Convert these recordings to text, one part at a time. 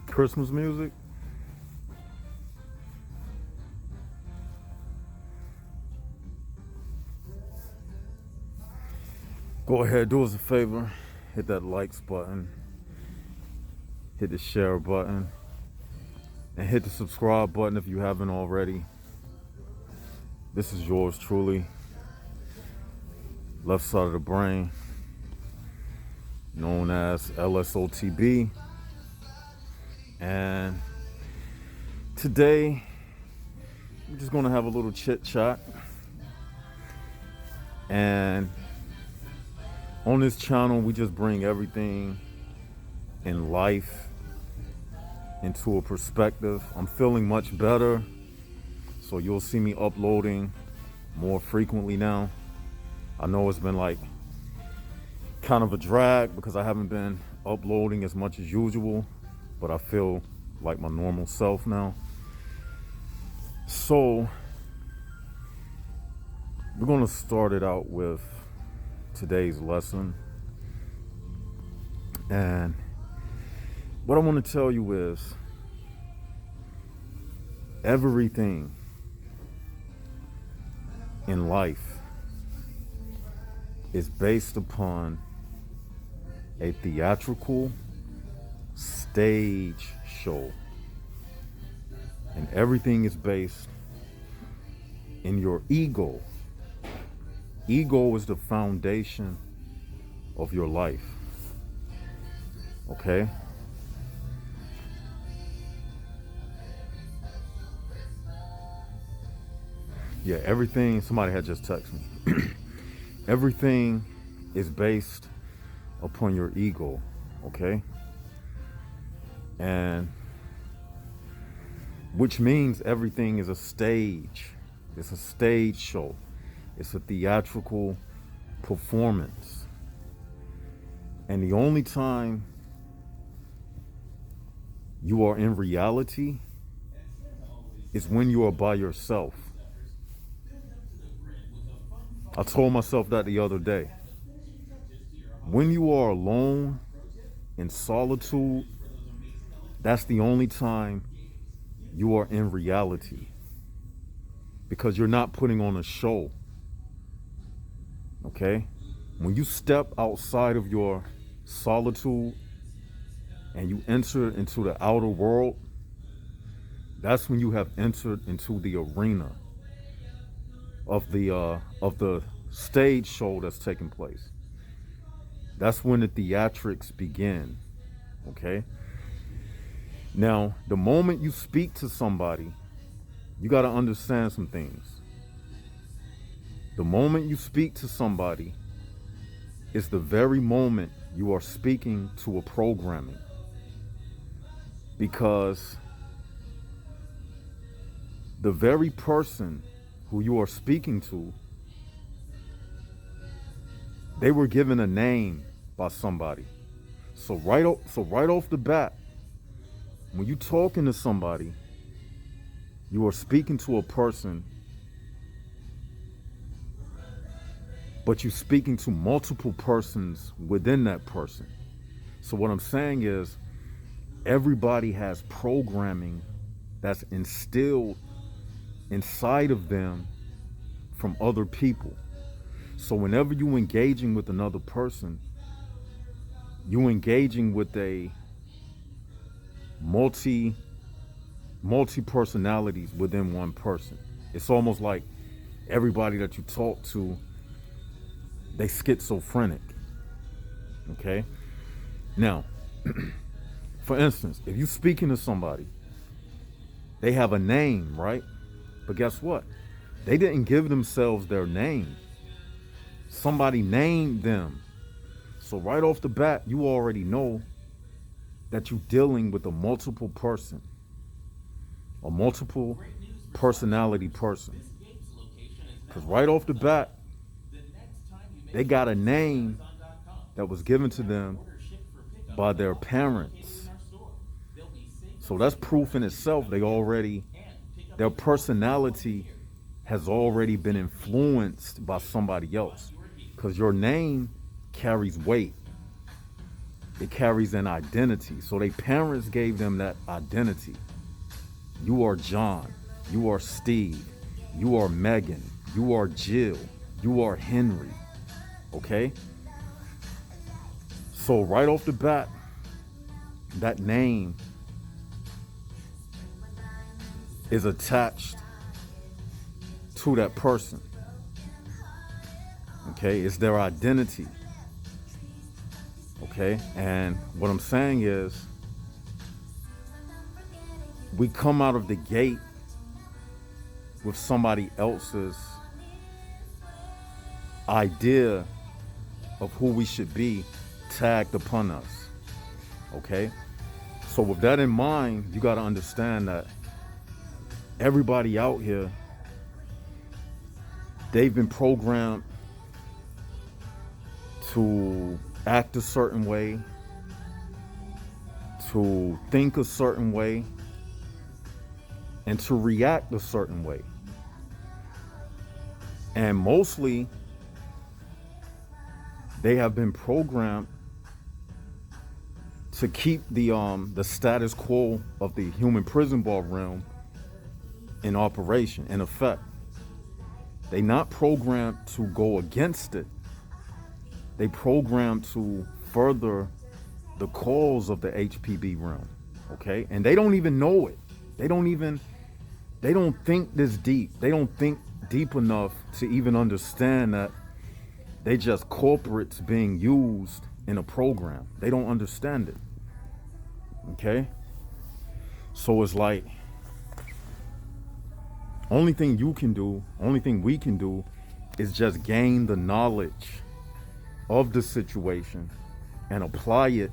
Christmas music. Go ahead, do us a favor, hit that likes button, hit the share button, and hit the subscribe button if you haven't already. This is yours truly, Left Side of the Brain, known as LSOTB. And today, we're just gonna have a little chit chat. And on this channel, we just bring everything in life into a perspective. I'm feeling much better, so you'll see me uploading more frequently now. I know it's been like kind of a drag because I haven't been uploading as much as usual, but I feel like my normal self now. So we're gonna start it out with today's lesson. And what I want to tell you is everything in life is based upon a theatrical stage show, and everything is based in your ego. Ego is the foundation of your life. Okay? Yeah, everything, somebody had just texted me. Everything is based upon your ego, okay? And which means everything is a stage. It's a stage show. It's a theatrical performance. And the only time you are in reality is when you are by yourself. I told myself that the other day. When you are alone in solitude, that's the only time you are in reality, because you're not putting on a show. Okay? When you step outside of your solitude and you enter into the outer world, that's when you have entered into the arena of the stage show that's taking place. That's when the theatrics begin. Okay? Now, the moment you speak to somebody, you got to understand some things. The moment you speak to somebody is the very moment you are speaking to a programming. Because the very person who you are speaking to, they were given a name by somebody. So right off the bat, when you're talking to somebody, you are speaking to a person, but you're speaking to multiple persons within that person. So what I'm saying is, everybody has programming that's instilled inside of them from other people. So whenever you're engaging with another person, you're engaging with a multi personalities within one person. It's almost like everybody that you talk to, they schizophrenic. Okay? Now, for instance, if you're speaking to somebody, they have a name, right? But guess what? They didn't give themselves their name. Somebody named them. So right off the bat, you already know that you're dealing with a multiple person. a multiple personality person. Because right off the bat, they got a name that was given to them by their parents. So that's proof in itself. Their personality has already been influenced by somebody else. Because your name carries weight. It carries an identity. So their parents gave them that identity. You are John. You are Steve. You are Megan. You are Jill. You are Henry. Okay? So right off the bat, that name is attached to that person. Okay? It's their identity. Okay? And what I'm saying is, we come out of the gate with somebody else's idea of who we should be tagged upon us. Okay? So with that in mind, you got to understand that everybody out here, they've been programmed to act a certain way, to think a certain way, and to react a certain way. And mostly, they have been programmed to keep the status quo of the human prison bar realm in operation, in effect. They're not programmed to go against it. They programmed to further the cause of the HPB realm. Okay? And they don't even know it. They don't think this deep. They don't think deep enough to even understand that they just corporates being used in a program. They don't understand it. Okay? So it's like, only thing we can do is just gain the knowledge of the situation and apply it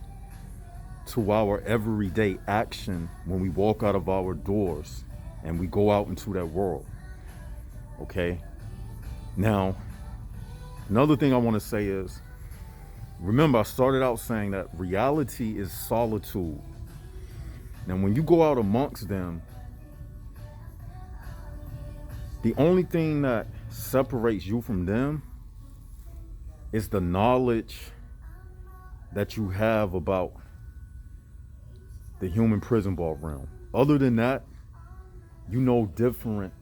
to our everyday action when we walk out of our doors and we go out into that world. Okay? Now, another thing I want to say is, remember I started out saying that reality is solitude. Now, when you go out amongst them, the only thing that separates you from them is the knowledge that you have about the human prison bar realm. Other than that, you know different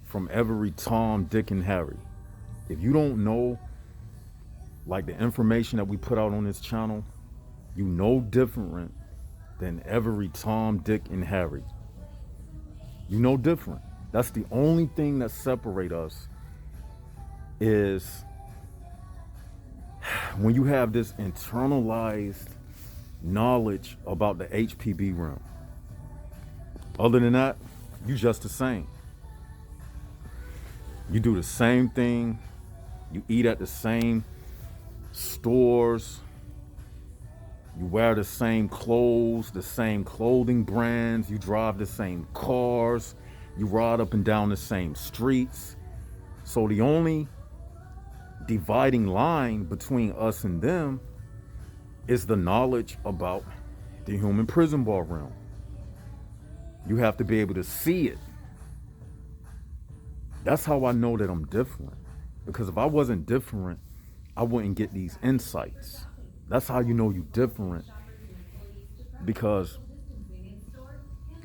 from every Tom, Dick, and Harry. If you don't know, like, the information that we put out on this channel, you know different than every Tom, Dick, and Harry. You know different. That's the only thing that separates us, is when you have this internalized knowledge about the HPB realm. Other than that, you just the same. You do the same thing. You eat at the same stores. You wear the same clothes, the same clothing brands. You drive the same cars. You ride up and down the same streets. So the only dividing line between us and them is the knowledge about the human prison bar realm. You have to be able to see it. That's how I know that I'm different. Because if I wasn't different, I wouldn't get these insights. That's how you know you're different. Because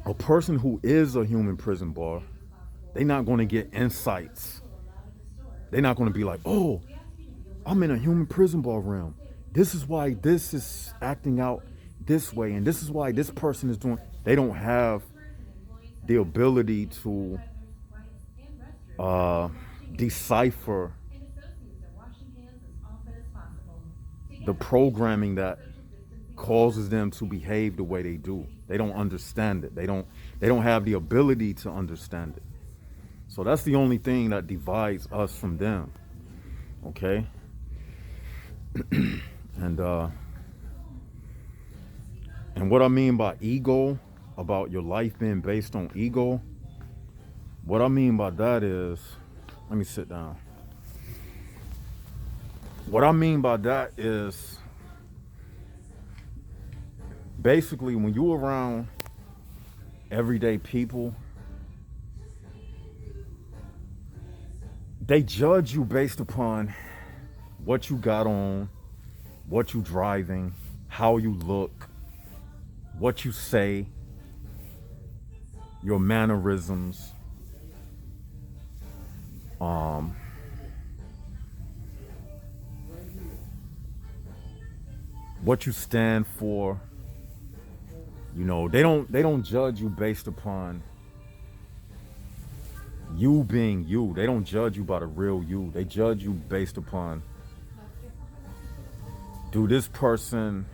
a person who is a human prison bar, they're not going to get insights. They're not going to be like, oh, I'm in a human prison bar realm. This is why this is acting out this way, and this is why this person is doing. They don't have the ability to decipher the programming that causes them to behave the way they do. They don't understand it. They don't have the ability to understand it. So that's the only thing that divides us from them. Okay? And what I mean by ego about your life being based on ego, what I mean by that is, let me sit down. What I mean by that is basically when you're around everyday people, they judge you based upon what you got on, what you driving, how you look, what you say, your mannerisms, what you stand for. You know, they don't judge you based upon you being you. They don't judge you by the real you. They judge you based upon, do this person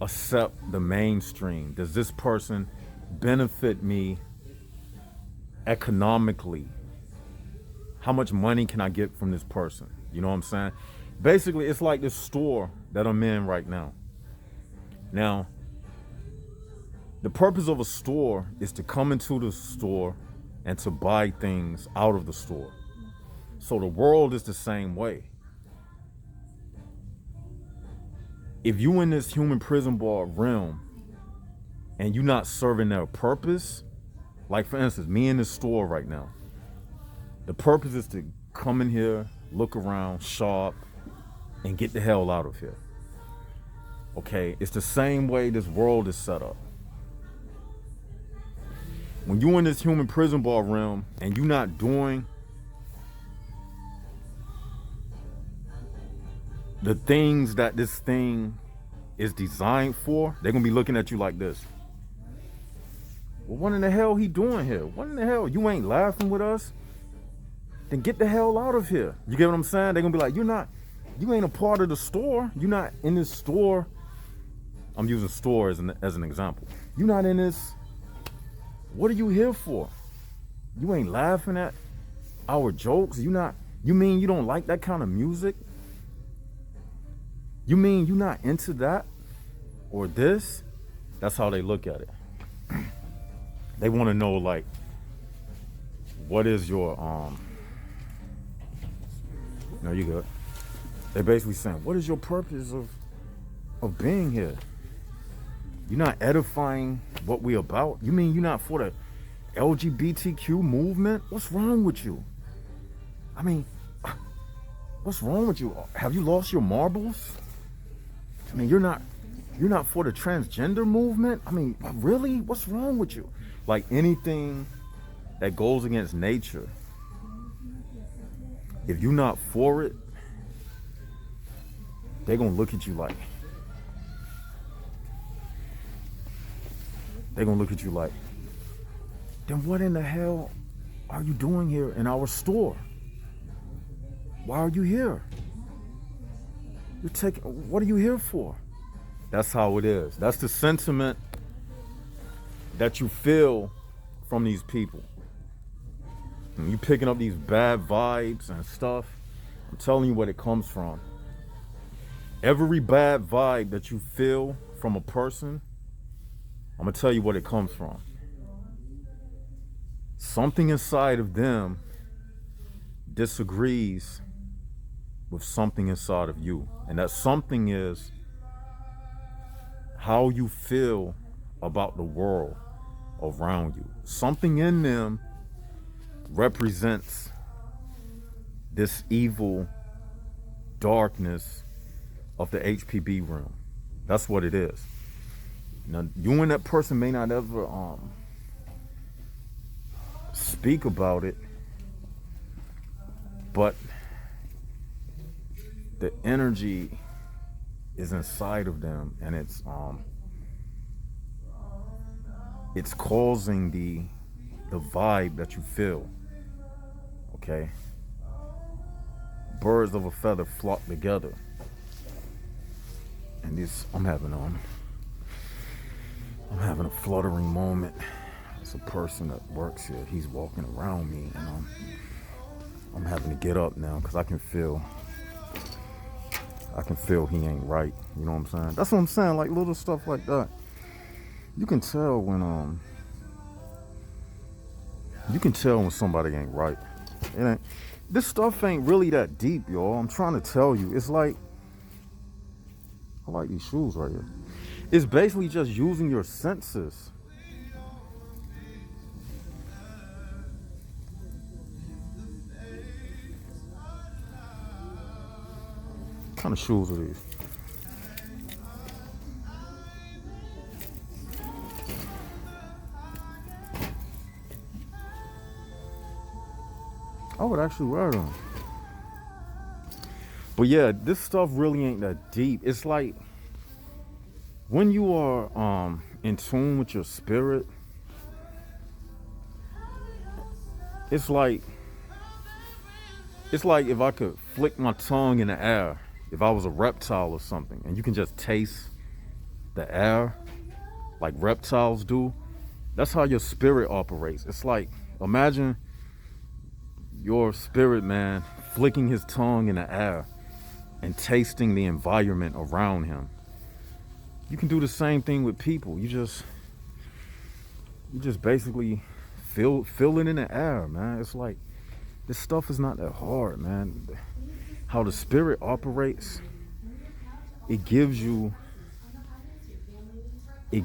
accept the mainstream? Does this person benefit me economically? How much money can I get from this person? You know what I'm saying? Basically, it's like this store that I'm in right now. Now, the purpose of a store is to come into the store and to buy things out of the store. So the world is the same way. If you in this human prison bar realm and you're not serving their purpose, like for instance, me in this store right now, the purpose is to come in here, look around, shop, and get the hell out of here. Okay, it's the same way this world is set up. When you're in this human prison bar realm and you're not doing the things that this thing is designed for, they're gonna be looking at you like this. Well, what in the hell he doing here? What in the hell? You ain't laughing with us? Then get the hell out of here. You get what I'm saying? They're gonna be like, you ain't a part of the store. You're not in this store. I'm using store as an example. You're not in this. What are you here for? You ain't laughing at our jokes. You mean you don't like that kind of music? You mean you're not into that or this? That's how they look at it. They want to know, like, what is your no, you good. They're basically saying, what is your purpose of being here? You're not edifying what we about? You mean you're not for the LGBTQ movement? What's wrong with you? I mean, what's wrong with you? Have you lost your marbles? I mean, you're not for the transgender movement? I mean, really? What's wrong with you? Like anything that goes against nature, if you're not for it, they're gonna look at you like, then what in the hell are you doing here in our store? Why are you here? What are you here for? That's how it is. That's the sentiment that you feel from these people. When you picking up these bad vibes and stuff, I'm telling you what it comes from. Every bad vibe that you feel from a person, I'm gonna tell you what it comes from. Something inside of them disagrees with something inside of you. And that something is how you feel about the world around you. Something in them represents this evil darkness of the HPB realm. That's what it is. Now, you and that person may not ever speak about it, but the energy is inside of them, and it's causing the vibe that you feel. Okay, birds of a feather flock together, and this I'm having a fluttering moment. It's a person that works here. He's walking around me, and I'm having to get up now because I can feel he ain't right. You know what I'm saying? That's what I'm saying. Like little stuff like that. You can tell when you can tell when somebody ain't right. It ain't, this stuff ain't really that deep, y'all. I'm trying to tell you. It's like, I like these shoes right here. It's basically just using your senses. What kind of shoes are these? I would actually wear them. But yeah, this stuff really ain't that deep. It's like when you are in tune with your spirit, it's like if I could flick my tongue in the air, if I was a reptile or something, and you can just taste the air like reptiles do. That's how your spirit operates. It's like, imagine your spirit man flicking his tongue in the air and tasting the environment around him. You can do the same thing with people. You just basically feel it in the air, man. It's like, this stuff is not that hard, man. How the spirit operates, it gives you the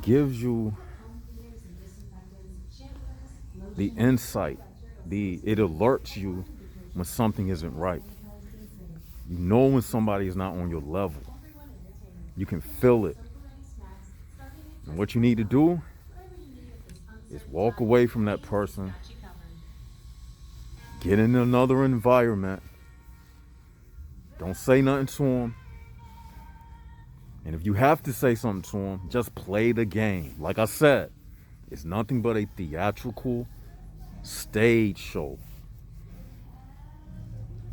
insight. It alerts you when something isn't right. You know when somebody is not on your level. You can feel it. And what you need to do is walk away from that person, get in another environment, don't say nothing to them. And if you have to say something to them, just play the game. Like I said, it's nothing but a theatrical stage show.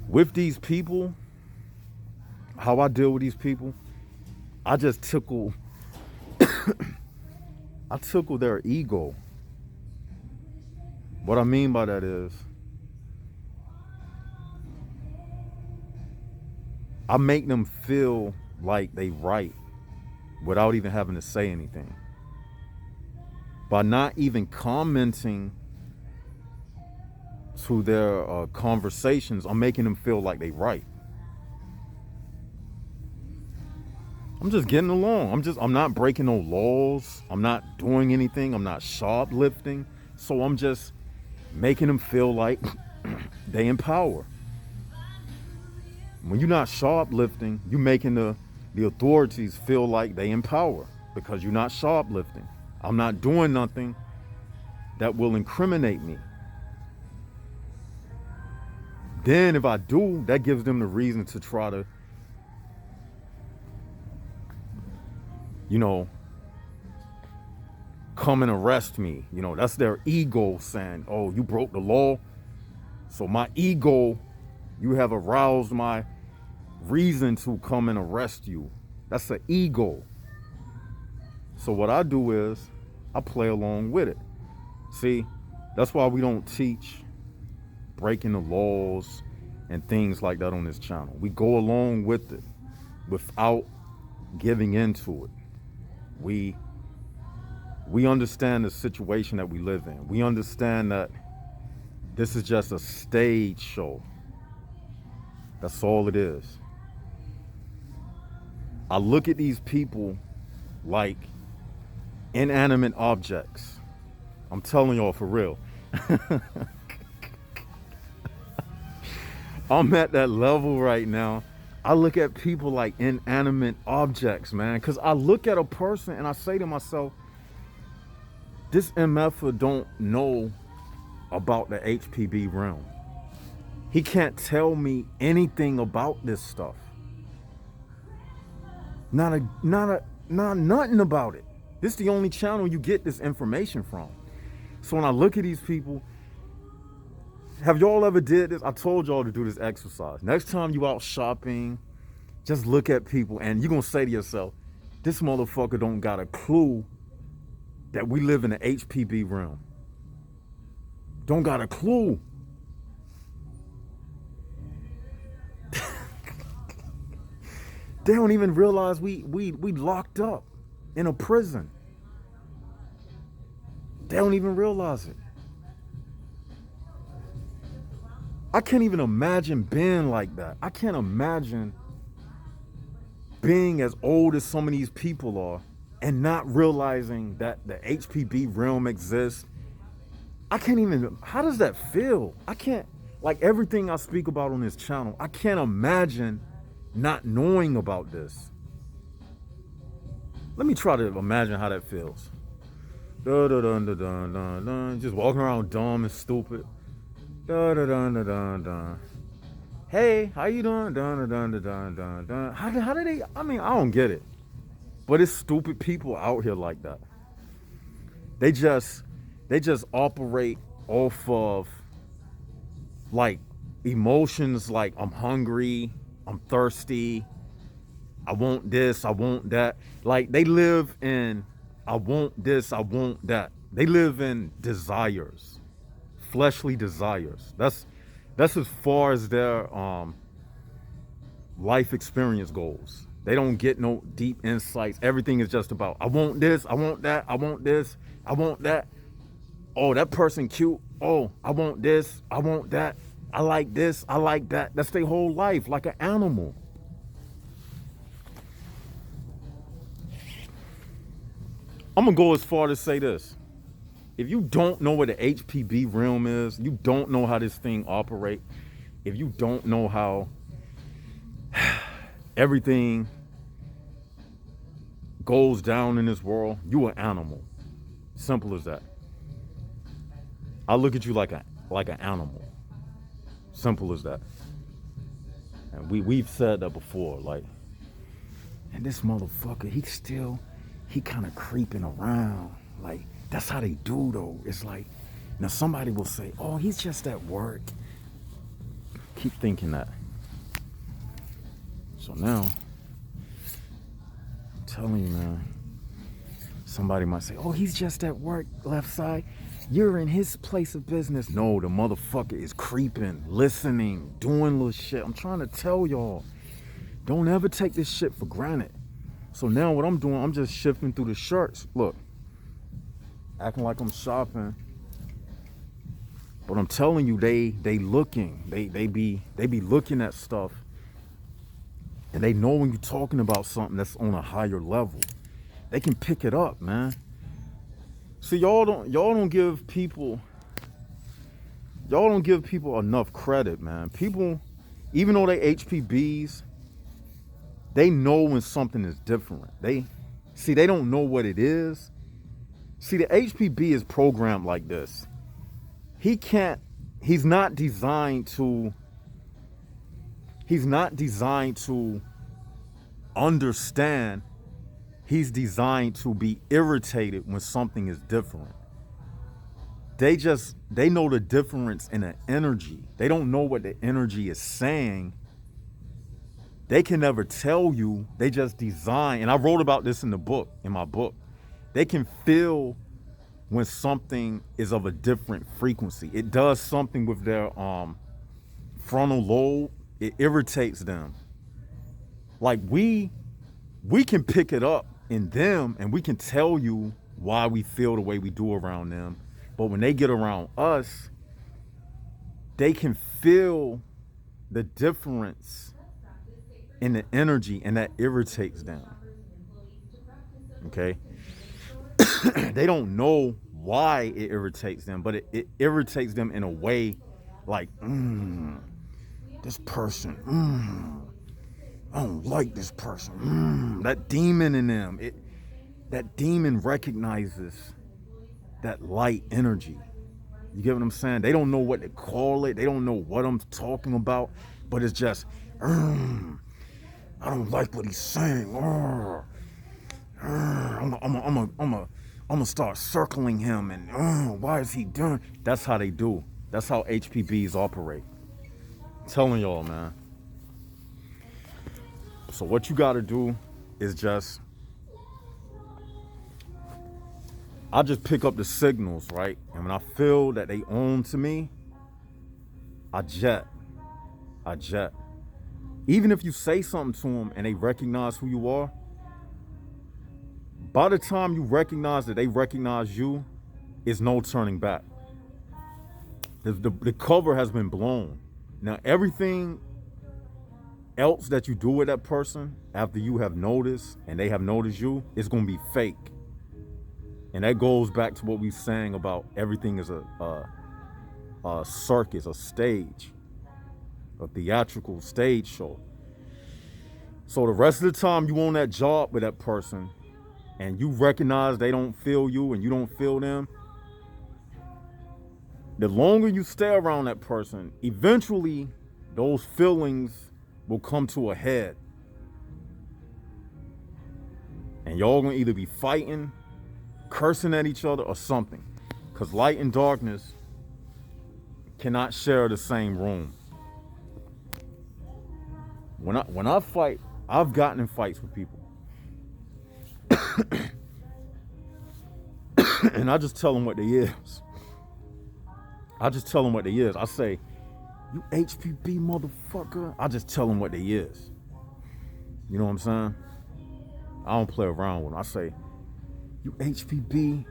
With these people, how I deal with these people, I just tickle I tickle their ego. What I mean by that is, I make them feel like they right without even having to say anything. By not even commenting to their conversations, I'm making them feel like they right. I'm just getting along. I'm not breaking no laws. I'm not doing anything. I'm not shoplifting. So I'm just making them feel like they in power. When you're not shoplifting, you're making the authorities feel like they in power because you're not shoplifting. I'm not doing nothing that will incriminate me. Then if I do, that gives them the reason to try to, come and arrest me. That's their ego saying, oh, you broke the law. So my ego, you have aroused my reason to come and arrest you. That's an ego. So what I do is I play along with it. See, that's why we don't teach breaking the laws and things like that on this channel. We go along with it without giving into it. We understand the situation that we live in. We understand that this is just a stage show. That's all it is. I look at these people like inanimate objects. I'm telling y'all for real. I'm at that level right now. I look at people like inanimate objects, man. Because I look at a person and I say to myself, this MFer don't know about the HPB realm. He can't tell me anything about this stuff. Nothing about it. This is the only channel you get this information from. So when I look at these people, have y'all ever did this? I told y'all to do this exercise. Next time you out shopping, just look at people and you're going to say to yourself, this motherfucker don't got a clue that we live in the HPB realm. Don't got a clue. They don't even realize we locked up in a prison. They don't even realize it. I can't even imagine being like that. I can't imagine being as old as some of these people are and not realizing that the HPB realm exists. I can't even, how does that feel? I can't, like everything I speak about on this channel, I can't imagine not knowing about this. Let me try to imagine how that feels. Dun, dun, dun, dun, dun, dun, dun. Just walking around dumb and stupid. Dun, dun, dun, dun, dun, dun. Hey, how you doing? Dun, dun, dun, dun, dun, dun. How do they, I mean, I don't get it. But it's stupid people out here like that. They just operate off of like emotions like I'm hungry, I'm thirsty, I want this, I want that. Like they live in I want this, I want that. They live in desires, fleshly desires. That's as far as their life experience goes. They don't get no deep insights. Everything is just about I want this, I want that, I want this, I want that. Oh, that person cute. Oh, I want this, I want that. I like this, I like that. That's their whole life, like an animal. I'm gonna go as far to say this. If you don't know what the HPB realm is, you don't know how this thing operates, if you don't know how everything goes down in this world, you an animal. Simple as that. I look at you like an animal. Simple as that. And we've said that before, like, and this motherfucker, he kind of creeping around. Like, that's how they do though. It's like, now somebody will say, oh, he's just at work. Keep thinking that. So now, I'm telling you, man, somebody might say, oh, he's just at work, left side. You're in his place of business. No, the motherfucker is creeping, listening, doing little shit. I'm trying to tell y'all, don't ever take this shit for granted. So now what I'm doing, I'm just shifting through the shirts. Look, acting like I'm shopping. But I'm telling you, they looking. They be looking at stuff. And they know when you're talking about something that's on a higher level. They can pick it up, man. See, y'all don't give people enough credit, man. People, even though they HPBs, they know when something is different. They don't know what it is. See, the HPB is programmed like this. He's not designed to understand. He's designed to be irritated when something is different. They know the difference in the energy. They don't know what the energy is saying. They can never tell you. They just design. And I wrote about this in my book. They can feel when something is of a different frequency. It does something with their frontal lobe. It irritates them. Like we can pick it up in them and we can tell you why we feel the way we do around them. But when they get around us, they can feel the difference in the energy, and that irritates them. Okay? They don't know why it irritates them, but it irritates them in a way like, this person, I don't like this person. That demon in them, that demon recognizes that light energy. You get what I'm saying? They don't know what to call it. They don't know what I'm talking about, but it's just, I don't like what he's saying. I'm gonna start circling him and why is he doing? That's how they do. That's how HPBs operate. I'm telling y'all, man. So what you gotta do is I just pick up the signals, right? And when I feel that they own to me, I jet. Even if you say something to them and they recognize who you are, by the time you recognize that they recognize you, it's no turning back. The cover has been blown. Now, everything else that you do with that person after you have noticed and they have noticed you, it's going to be fake. And that goes back to what we sang about everything is a circus, a stage, a theatrical stage show. So the rest of the time you on that job with that person and you recognize they don't feel you and you don't feel them, the longer you stay around that person, eventually those feelings will come to a head. And y'all gonna either be fighting, cursing at each other, or something. Because light and darkness cannot share the same room. When I fight, I've gotten in fights with people. And I just tell them what they is. I just tell them what they is. I say, you HPB motherfucker. I just tell them what they is. You know what I'm saying? I don't play around with them. I say, you HPB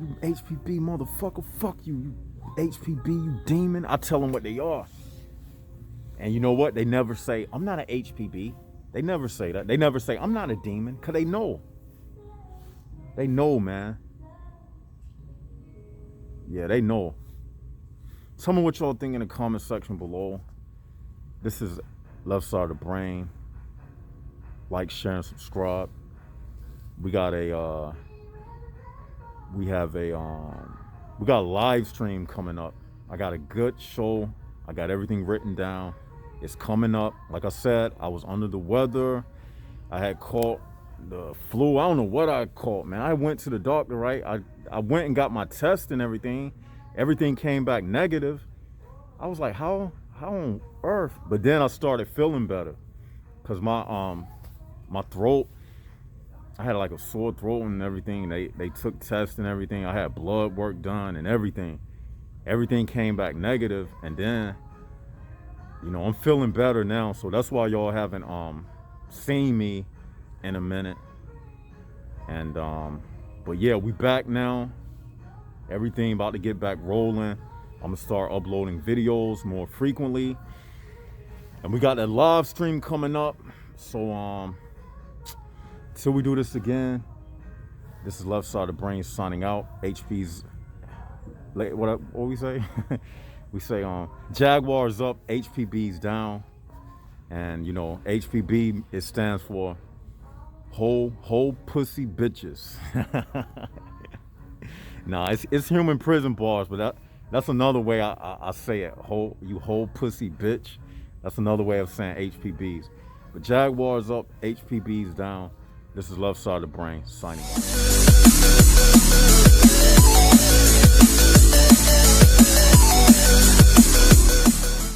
motherfucker. Fuck you. You HPB, you demon. I tell them what they are. And you know what? They never say, I'm not an HPB. They never say that. They never say, I'm not a demon. Because they know. They know, man. Yeah, they know. Tell me what y'all think in the comment section below. This is Left Side of the Brain. Like, share, and subscribe. We got a we got a live stream coming up. I got a good show. I got everything written down. It's coming up. Like I said, I was under the weather. I had caught the flu. I don't know what I caught, man. I went to the doctor, right? I went and got my test and everything. Everything came back negative. I was like, how on earth? But then I started feeling better. Cause my throat, I had like a sore throat and everything. They took tests and everything. I had blood work done and everything. Everything came back negative, and then, you know, I'm feeling better now. So that's why y'all haven't seen me in a minute. And but yeah, we back now. Everything about to get back rolling. I'm gonna start uploading videos more frequently. And we got that live stream coming up. So till we do this again, this is Left Side of the Brain signing out. HP's, what we say? We say Jaguars up, HPB's down. And you know, HPB, it stands for whole pussy bitches. Nah, it's human prison bars, but that's another way I say it. You whole pussy bitch. That's another way of saying HPBs. But Jaguars up, HPBs down. This is Left Side of the Brain signing out.